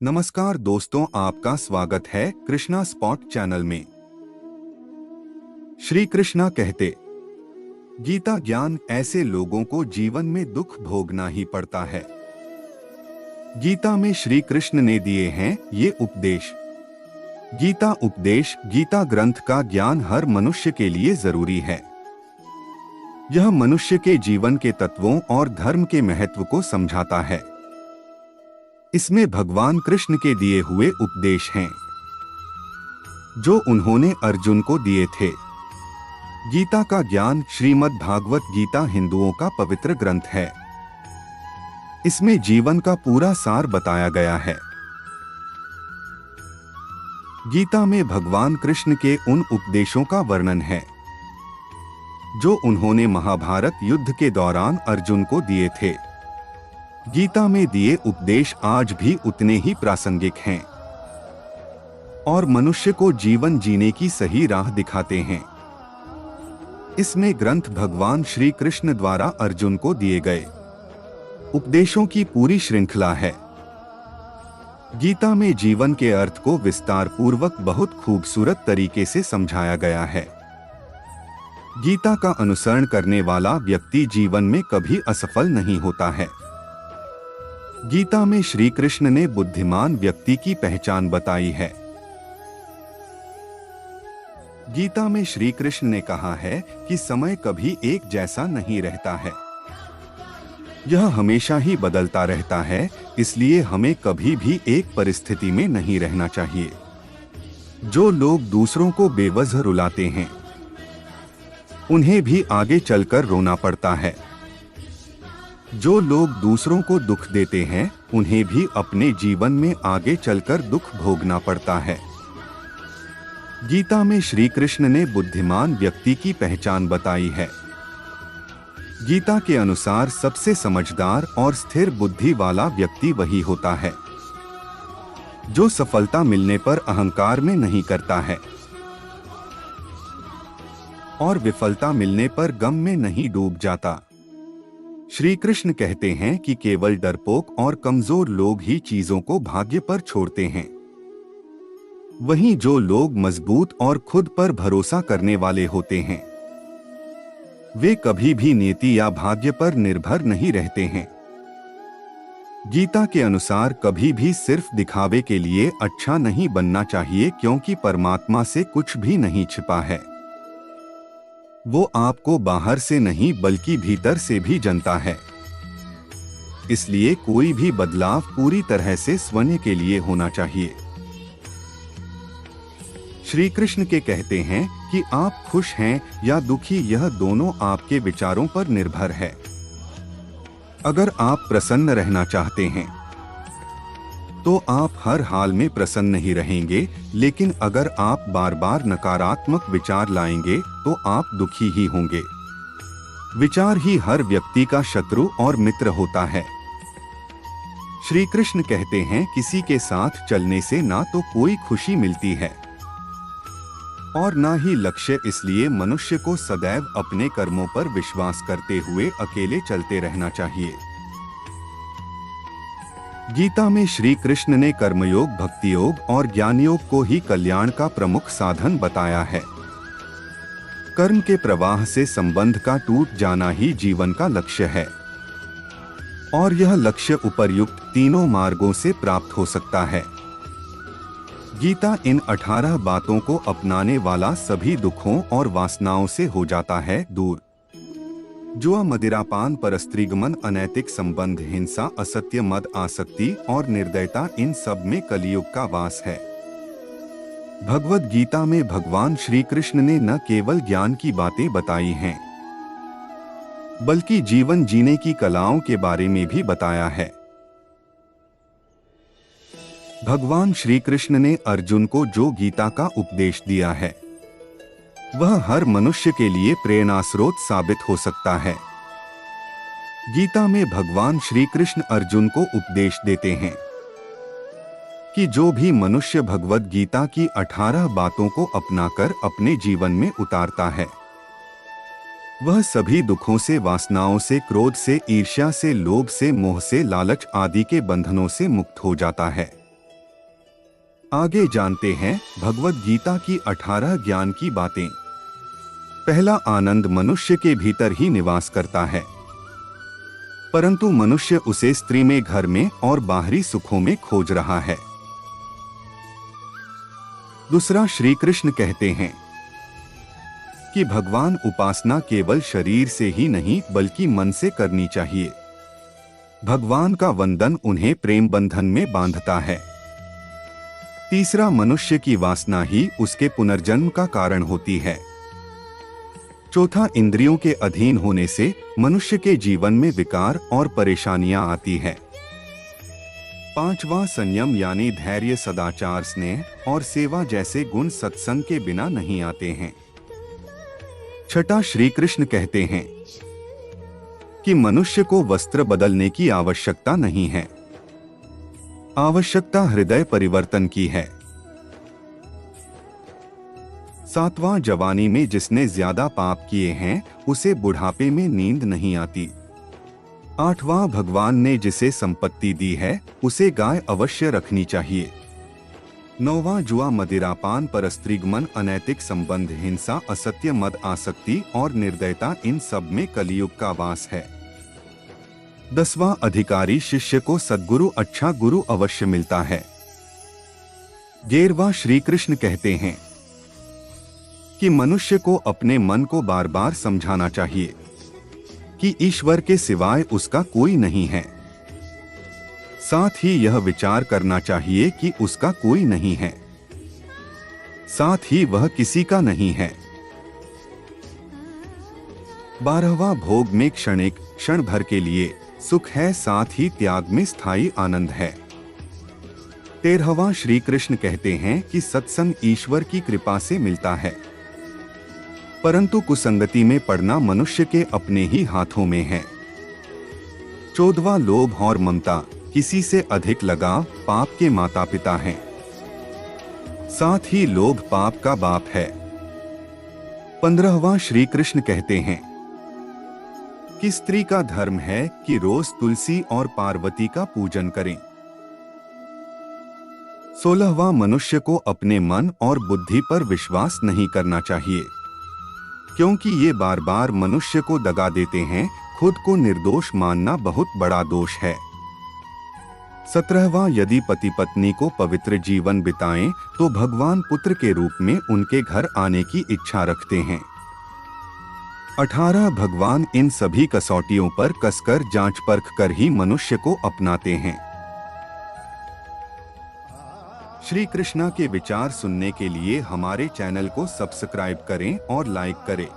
नमस्कार दोस्तों, आपका स्वागत है कृष्णा स्पॉट चैनल में। श्री कृष्णा कहते, गीता ज्ञान ऐसे लोगों को जीवन में दुख भोगना ही पड़ता है। गीता में श्री कृष्ण ने दिए हैं ये उपदेश। गीता उपदेश, गीता ग्रंथ का ज्ञान हर मनुष्य के लिए जरूरी है। यह मनुष्य के जीवन के तत्वों और धर्म के महत्व को समझाता है। इसमें भगवान कृष्ण के दिए हुए उपदेश हैं जो उन्होंने अर्जुन को दिए थे। गीता का ज्ञान श्रीमद् भागवत गीता हिंदुओं का पवित्र ग्रंथ है। इसमें जीवन का पूरा सार बताया गया है। गीता में भगवान कृष्ण के उन उपदेशों का वर्णन है जो उन्होंने महाभारत युद्ध के दौरान अर्जुन को दिए थे। गीता में दिए उपदेश आज भी उतने ही प्रासंगिक हैं और मनुष्य को जीवन जीने की सही राह दिखाते हैं। इसमें ग्रंथ भगवान श्री कृष्ण द्वारा अर्जुन को दिए गए उपदेशों की पूरी श्रृंखला है। गीता में जीवन के अर्थ को विस्तार पूर्वक बहुत खूबसूरत तरीके से समझाया गया है। गीता का अनुसरण करने वाला व्यक्ति जीवन में कभी असफल नहीं होता है। गीता में श्री कृष्ण ने बुद्धिमान व्यक्ति की पहचान बताई है। गीता में श्री कृष्ण ने कहा है कि समय कभी एक जैसा नहीं रहता है। यह हमेशा ही बदलता रहता है, इसलिए हमें कभी भी एक परिस्थिति में नहीं रहना चाहिए। जो लोग दूसरों को बेवजह रुलाते हैं, उन्हें भी आगे चलकर रोना पड़ता है। जो लोग दूसरों को दुख देते हैं, उन्हें भी अपने जीवन में आगे चलकर दुख भोगना पड़ता है। गीता में श्री कृष्ण ने बुद्धिमान व्यक्ति की पहचान बताई है। गीता के अनुसार सबसे समझदार और स्थिर बुद्धि वाला व्यक्ति वही होता है जो सफलता मिलने पर अहंकार में नहीं करता है और विफलता मिलने पर गम में नहीं डूब जाता। श्री कृष्ण कहते हैं कि केवल डरपोक और कमजोर लोग ही चीजों को भाग्य पर छोड़ते हैं। वहीं जो लोग मजबूत और खुद पर भरोसा करने वाले होते हैं, वे कभी भी नियति या भाग्य पर निर्भर नहीं रहते हैं। गीता के अनुसार कभी भी सिर्फ दिखावे के लिए अच्छा नहीं बनना चाहिए, क्योंकि परमात्मा से कुछ भी नहीं छिपा है। वो आपको बाहर से नहीं बल्कि भीतर से भी जानता है। इसलिए कोई भी बदलाव पूरी तरह से स्वयं के लिए होना चाहिए। श्री कृष्ण के कहते हैं कि आप खुश हैं या दुखी, यह दोनों आपके विचारों पर निर्भर है। अगर आप प्रसन्न रहना चाहते हैं तो आप हर हाल में प्रसन्न ही रहेंगे, लेकिन अगर आप बार बार नकारात्मक विचार लाएंगे तो आप दुखी ही होंगे। विचार ही हर व्यक्ति का शत्रु और मित्र होता है। श्री कृष्ण कहते हैं, किसी के साथ चलने से ना तो कोई खुशी मिलती है और ना ही लक्ष्य। इसलिए मनुष्य को सदैव अपने कर्मों पर विश्वास करते हुए अकेले चलते रहना चाहिए। गीता में श्री कृष्ण ने कर्मयोग, भक्ति योग और ज्ञान योग को ही कल्याण का प्रमुख साधन बताया है। कर्म के प्रवाह से संबंध का टूट जाना ही जीवन का लक्ष्य है और यह लक्ष्य उपर्युक्त तीनों मार्गों से प्राप्त हो सकता है। गीता इन 18 बातों को अपनाने वाला सभी दुखों और वासनाओं से हो जाता है दूर। जुआ, मदिरापान, परस्त्रीगमन, अनैतिक संबंध, हिंसा, असत्य, मद, आसक्ति और निर्दयता, इन सब में कलियुग का वास है। भगवद गीता में भगवान श्री कृष्ण ने न केवल ज्ञान की बातें बताई हैं, बल्कि जीवन जीने की कलाओं के बारे में भी बताया है। भगवान श्री कृष्ण ने अर्जुन को जो गीता का उपदेश दिया है, वह हर मनुष्य के लिए प्रेरणा स्रोत साबित हो सकता है। गीता में भगवान श्री कृष्ण अर्जुन को उपदेश देते हैं कि जो भी मनुष्य भगवद गीता की 18 बातों को अपनाकर अपने जीवन में उतारता है, वह सभी दुखों से, वासनाओं से, क्रोध से, ईर्ष्या से, लोभ से, मोह से, लालच आदि के बंधनों से मुक्त हो जाता है। आगे जानते हैं भगवद गीता की 18 ज्ञान की बातें। पहला, आनंद मनुष्य के भीतर ही निवास करता है, परंतु मनुष्य उसे स्त्री में, घर में और बाहरी सुखों में खोज रहा है। दूसरा, श्री कृष्ण कहते हैं कि भगवान उपासना केवल शरीर से ही नहीं बल्कि मन से करनी चाहिए। भगवान का वंदन उन्हें प्रेम बंधन में बांधता है। तीसरा, मनुष्य की वासना ही उसके पुनर्जन्म का कारण होती है। चौथा, इंद्रियों के अधीन होने से मनुष्य के जीवन में विकार और परेशानियां आती है। पांचवा, संयम यानी धैर्य, सदाचार, स्नेह और सेवा जैसे गुण सत्संग के बिना नहीं आते हैं। छठा, श्री कृष्ण कहते हैं कि मनुष्य को वस्त्र बदलने की आवश्यकता नहीं है, आवश्यकता हृदय परिवर्तन की है। सातवां, जवानी में जिसने ज्यादा पाप किए हैं उसे बुढ़ापे में नींद नहीं आती। आठवां, भगवान ने जिसे संपत्ति दी है उसे गाय अवश्य रखनी चाहिए। नौवां, जुआ, मदिरापान, परस्त्रीगमन, अनैतिक संबंध, हिंसा, असत्य, मद, आसक्ति और निर्दयता, इन सब में कलियुग का वास है। 10वां, अधिकारी शिष्य को सद्गुरु, अच्छा गुरु अवश्य मिलता है। 11वां, श्री कृष्ण कहते हैं कि मनुष्य को अपने मन को बार बार समझाना चाहिए कि ईश्वर के सिवाय उसका कोई नहीं है। साथ ही यह विचार करना चाहिए कि उसका कोई नहीं है, साथ ही वह किसी का नहीं है। 12वां, भोग में क्षणिक, क्षण भर के लिए सुख है, साथ ही त्याग में स्थायी आनंद है। 13वां, श्री कृष्ण कहते हैं कि सत्संग ईश्वर की कृपा से मिलता है, परंतु कुसंगति में पड़ना मनुष्य के अपने ही हाथों में है। 14वां, लोभ और ममता, किसी से अधिक लगाव पाप के माता पिता हैं, साथ ही लोभ पाप का बाप है। 15वां, श्री कृष्ण कहते हैं कि स्त्री का धर्म है कि रोज तुलसी और पार्वती का पूजन करें। 16वां, मनुष्य को अपने मन और बुद्धि पर विश्वास नहीं करना चाहिए, क्योंकि ये बार बार मनुष्य को दगा देते हैं। खुद को निर्दोष मानना बहुत बड़ा दोष है। 17वां, यदि पति पत्नी को पवित्र जीवन बिताएं तो भगवान पुत्र के रूप में उनके घर आने की इच्छा रखते हैं। 18, भगवान इन सभी कसौटियों पर कसकर जांच परख कर ही मनुष्य को अपनाते हैं। श्री कृष्णा के विचार सुनने के लिए हमारे चैनल को सब्सक्राइब करें और लाइक करें।